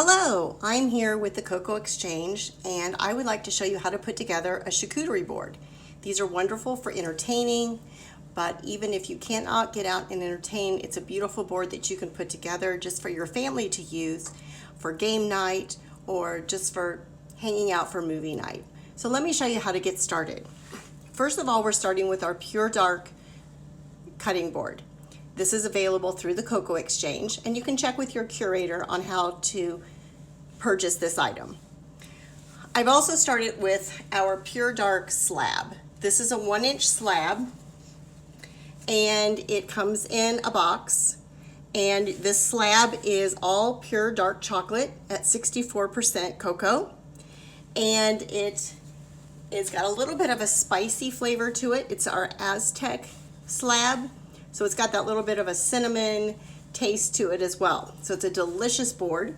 Hello, I'm here with the Cocoa Exchange and I would like to show you how to put together a charcuterie board. These are wonderful for entertaining, but even if you cannot get out and entertain, it's a beautiful board that you can put together just for your family to use for game night or just for hanging out for movie night. So let me show you how to get started. First of all, we're starting with our Pure Dark cutting board. This is available through the Cocoa Exchange, and you can check with your curator on how to purchase this item. I've also started with our Pure Dark slab. This is a 1-inch slab, and it comes in a box. And this slab is all pure dark chocolate at 64% cocoa, and it's got a little bit of a spicy flavor to it. It's our Aztec slab. So it's got that little bit of a cinnamon taste to it as well. So it's a delicious board.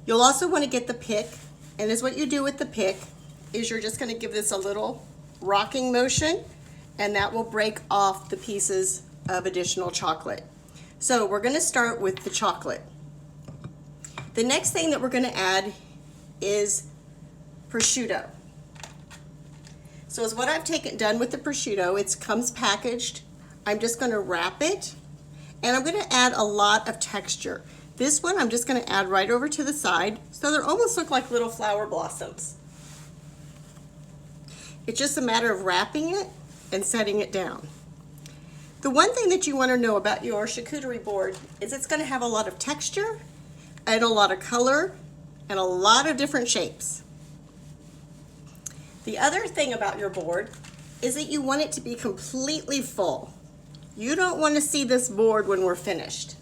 You'll also want to get the pick, and is what you do with the pick is you're just going to give this a little rocking motion, and that will break off the pieces of additional chocolate. So we're going to start with the chocolate. The next thing that we're going to add is prosciutto. So as what I've done with the prosciutto, it comes packaged. I'm just going to wrap it, and I'm going to add a lot of texture. This one I'm just going to add right over to the side, so they almost look like little flower blossoms. It's just a matter of wrapping it and setting it down. The one thing that you want to know about your charcuterie board is it's going to have a lot of texture and a lot of color and a lot of different shapes. The other thing about your board is that you want it to be completely full. You don't want to see this board when we're finished.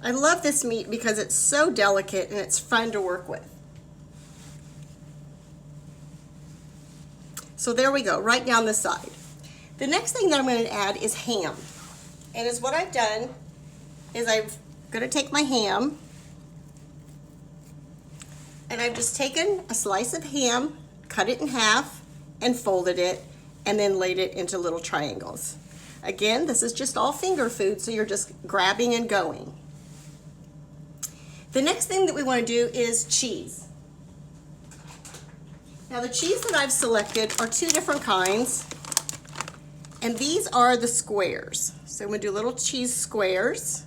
I love this meat because it's so delicate and it's fun to work with. So there we go, right down the side. The next thing that I'm going to add is ham. And what I've done is I'm going to take my ham, and I've just taken a slice of ham, cut it in half, and folded it, and then laid it into little triangles. Again, this is just all finger food, so you're just grabbing and going. The next thing that we want to do is cheese. Now the cheese that I've selected are two different kinds, and these are the squares. So I'm going to do little cheese squares,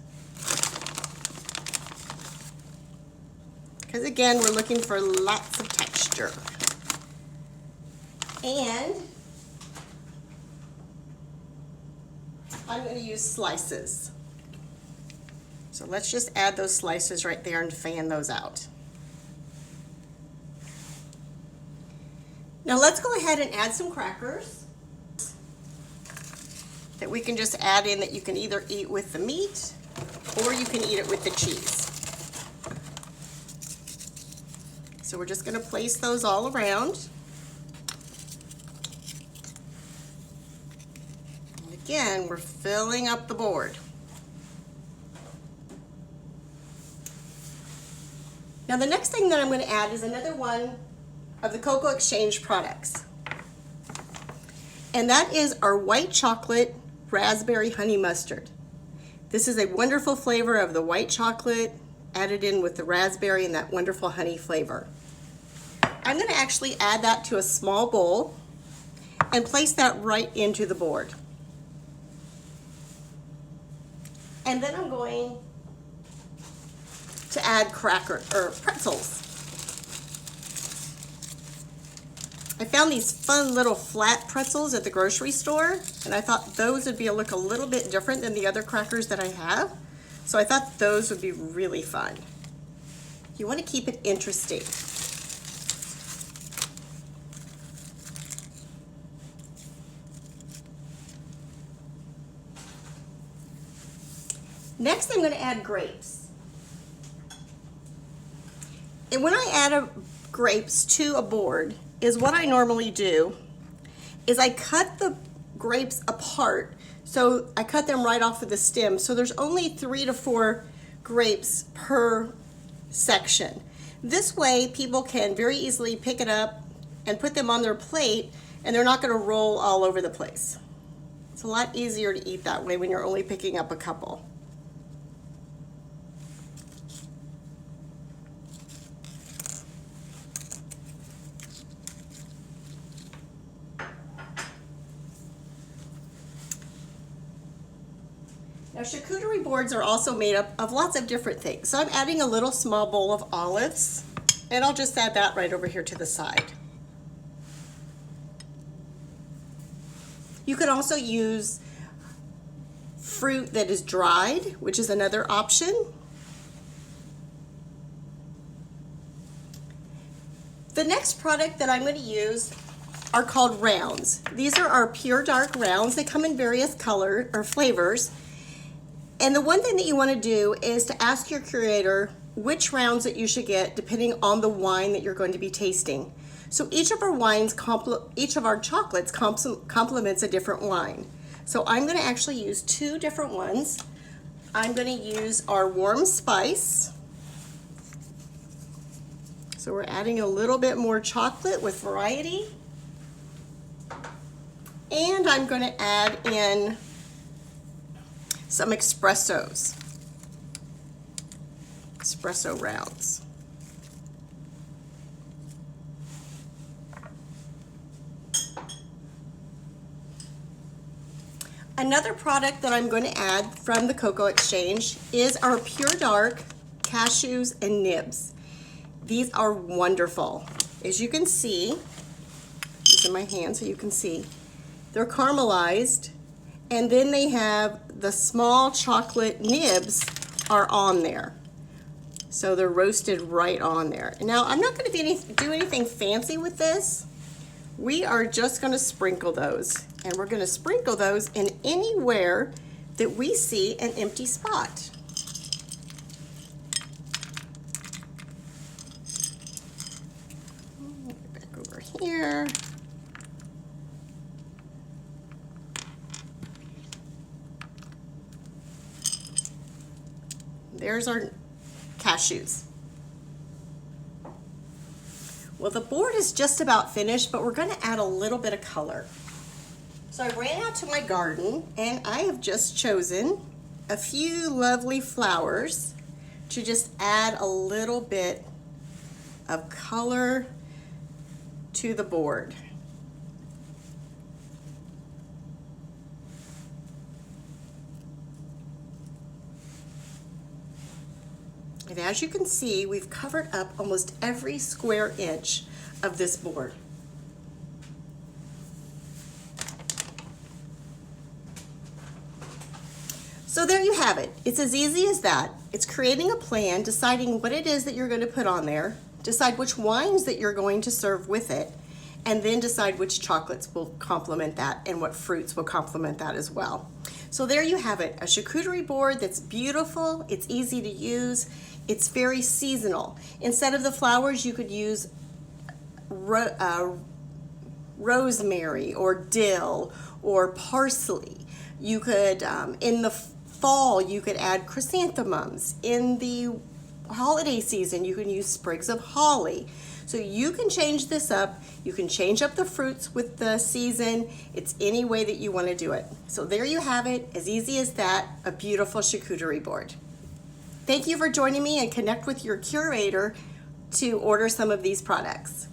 because again, we're looking for lots of texture. And I'm going to use slices. So let's just add those slices right there and fan those out. Now let's go ahead and add some crackers that we can just add in, that you can either eat with the meat or you can eat it with the cheese. So we're just going to place those all around. And again, we're filling up the board. Now the next thing that I'm going to add is another one of the Cocoa Exchange products. And that is our white chocolate raspberry honey mustard. This is a wonderful flavor of the white chocolate added in with the raspberry and that wonderful honey flavor. I'm going to actually add that to a small bowl and place that right into the board. And then I'm going to add pretzels. I found these fun little flat pretzels at the grocery store, and I thought those would look a little bit different than the other crackers that I have. So I thought those would be really fun. You want to keep it interesting. Next, I'm going to add grapes. And when I add grapes to a board, what I normally do is I cut the grapes apart. So I cut them right off of the stem. So there's only 3 to 4 grapes per section. This way, people can very easily pick it up and put them on their plate, and they're not going to roll all over the place. It's a lot easier to eat that way when you're only picking up a couple. Now, charcuterie boards are also made up of lots of different things. So I'm adding a little small bowl of olives, and I'll just add that right over here to the side. You can also use fruit that is dried, which is another option. The next product that I'm going to use are called rounds. These are our pure dark rounds. They come in various colors or flavors. And the one thing that you want to do is to ask your curator which rounds that you should get depending on the wine that you're going to be tasting. So each of our wines, each of our chocolates complements a different wine. So I'm going to actually use two different ones. I'm going to use our warm spice. So we're adding a little bit more chocolate with variety. And I'm going to add in some espresso rounds. Another product that I'm going to add from the Cocoa Exchange is our Pure Dark cashews and nibs. These are wonderful. As you can see, these are my hands so you can see, they're caramelized, and then they have the small chocolate nibs are on there. So they're roasted right on there. Now, I'm not going to do anything fancy with this. We are just going to sprinkle those. And we're going to sprinkle those in anywhere that we see an empty spot. Back over here. There's our cashews. Well, the board is just about finished, but we're going to add a little bit of color. So I ran out to my garden, and I have just chosen a few lovely flowers to just add a little bit of color to the board. And as you can see, we've covered up almost every square inch of this board. So there you have it. It's as easy as that. It's creating a plan, deciding what it is that you're going to put on there, decide which wines that you're going to serve with it, and then decide which chocolates will complement that and what fruits will complement that as well. So there you have it, a charcuterie board that's beautiful, it's easy to use, it's very seasonal. Instead of the flowers, you could use rosemary or dill or parsley. You could, in the fall, you could add chrysanthemums. In the holiday season, you can use sprigs of holly. So you can change this up. You can change up the fruits with the season. It's any way that you want to do it. So there you have it, as easy as that, a beautiful charcuterie board. Thank you for joining me, and connect with your curator to order some of these products.